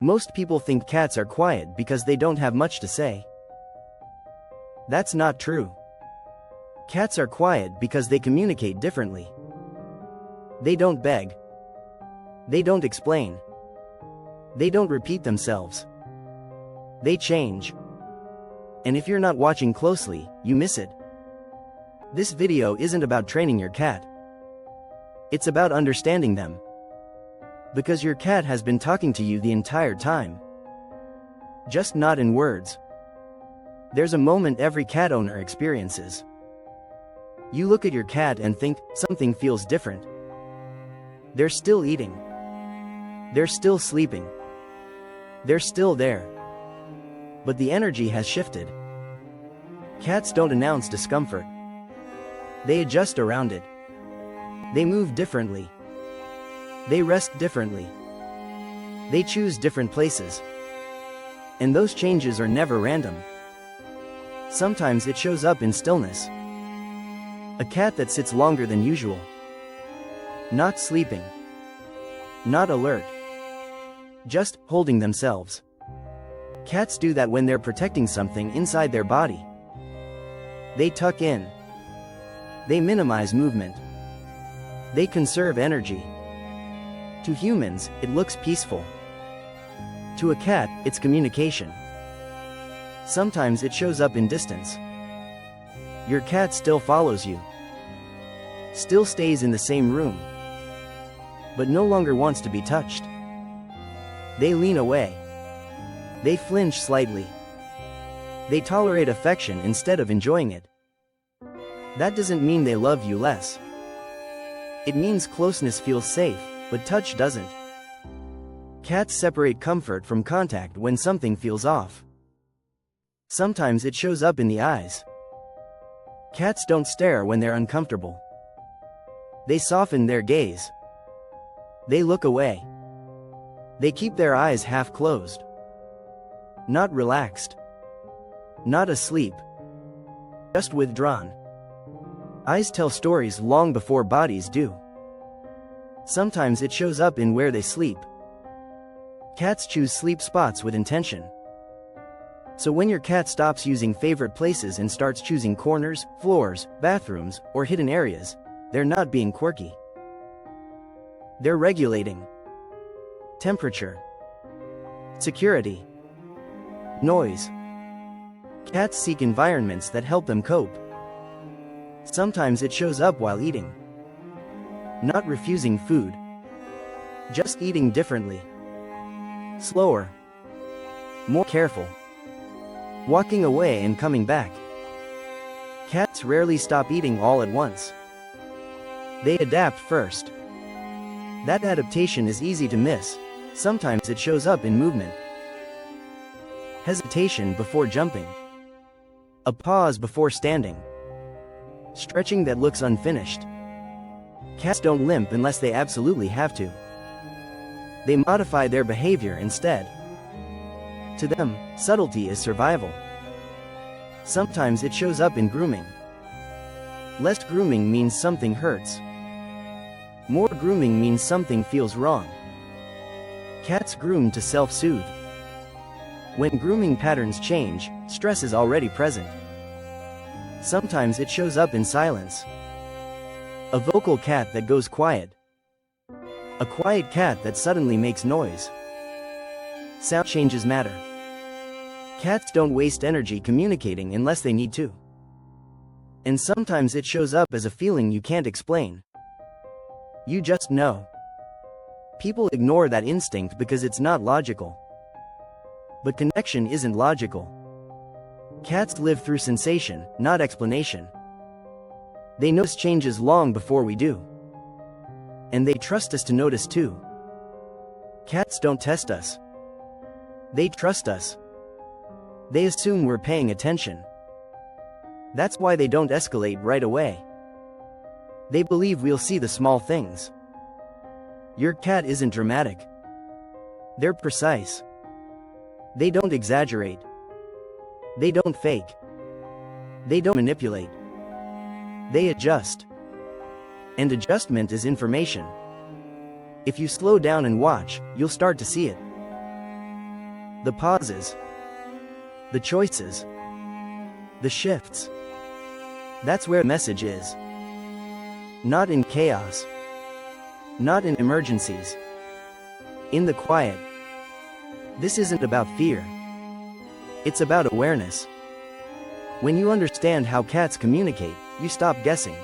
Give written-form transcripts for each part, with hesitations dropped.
Most people think cats are quiet because they don't have much to say. That's not true. Cats are quiet because they communicate differently. They don't beg. They don't explain. They don't repeat themselves. They change. And if you're not watching closely, you miss it. This video isn't about training your cat. It's about understanding them. Because your cat has been talking to you the entire time. Just not in words. There's a moment every cat owner experiences. You look at your cat and think, something feels different. They're still eating. They're still sleeping. They're still there. But the energy has shifted. Cats don't announce discomfort. They adjust around it. They move differently. They rest differently. They choose different places. And those changes are never random. Sometimes it shows up in stillness. A cat that sits longer than usual. Not sleeping. Not alert. Just holding themselves. Cats do that when they're protecting something inside their body. They tuck in. They minimize movement. They conserve energy. To humans, it looks peaceful. To a cat, it's communication. Sometimes it shows up in distance. Your cat still follows you. Still stays in the same room. But no longer wants to be touched. They lean away. They flinch slightly. They tolerate affection instead of enjoying it. That doesn't mean they love you less. It means closeness feels safe, but touch doesn't. Cats separate comfort from contact when something feels off. Sometimes it shows up in the eyes. Cats don't stare when they're uncomfortable. They soften their gaze. They look away. They keep their eyes half closed. Not relaxed. Not asleep. Just withdrawn. Eyes tell stories long before bodies do. Sometimes it shows up in where they sleep. Cats choose sleep spots with intention. So when your cat stops using favorite places and starts choosing corners, floors, bathrooms, or hidden areas, they're not being quirky. They're regulating. Temperature. Security. Noise. Cats seek environments that help them cope. Sometimes it shows up while eating. Not refusing food. Just eating differently. Slower. More careful. Walking away and coming back. Cats rarely stop eating all at once. They adapt first. That adaptation is easy to miss. Sometimes it shows up in movement. Hesitation before jumping. A pause before standing. Stretching that looks unfinished. Cats don't limp unless they absolutely have to. They modify their behavior instead. To them, subtlety is survival. Sometimes it shows up in grooming. Less grooming means something hurts. More grooming means something feels wrong. Cats groom to self-soothe. When grooming patterns change, stress is already present. Sometimes it shows up in silence. A vocal cat that goes quiet. A quiet cat that suddenly makes noise. Sound changes matter. Cats don't waste energy communicating unless they need to. And sometimes it shows up as a feeling you can't explain. You just know. People ignore that instinct because it's not logical. But connection isn't logical. Cats live through sensation, not explanation. They notice changes long before we do. And they trust us to notice too. Cats don't test us. They trust us. They assume we're paying attention. That's why they don't escalate right away. They believe we'll see the small things. Your cat isn't dramatic. They're precise. They don't exaggerate. They don't fake. They don't manipulate. They adjust. And adjustment is information. If you slow down and watch, you'll start to see it. The pauses. The choices. The shifts. That's where the message is. Not in chaos. Not in emergencies. In the quiet. This isn't about fear. It's about awareness. When you understand how cats communicate, you stop guessing.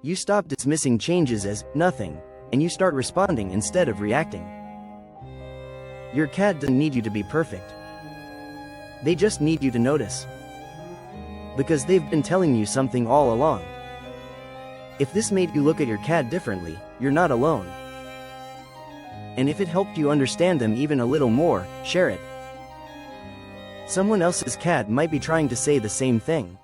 You stop dismissing changes as nothing, and you start responding instead of reacting. Your cat doesn't need you to be perfect. They just need you to notice. Because they've been telling you something all along. If this made you look at your cat differently, you're not alone. And if it helped you understand them even a little more, share it. Someone else's cat might be trying to say the same thing.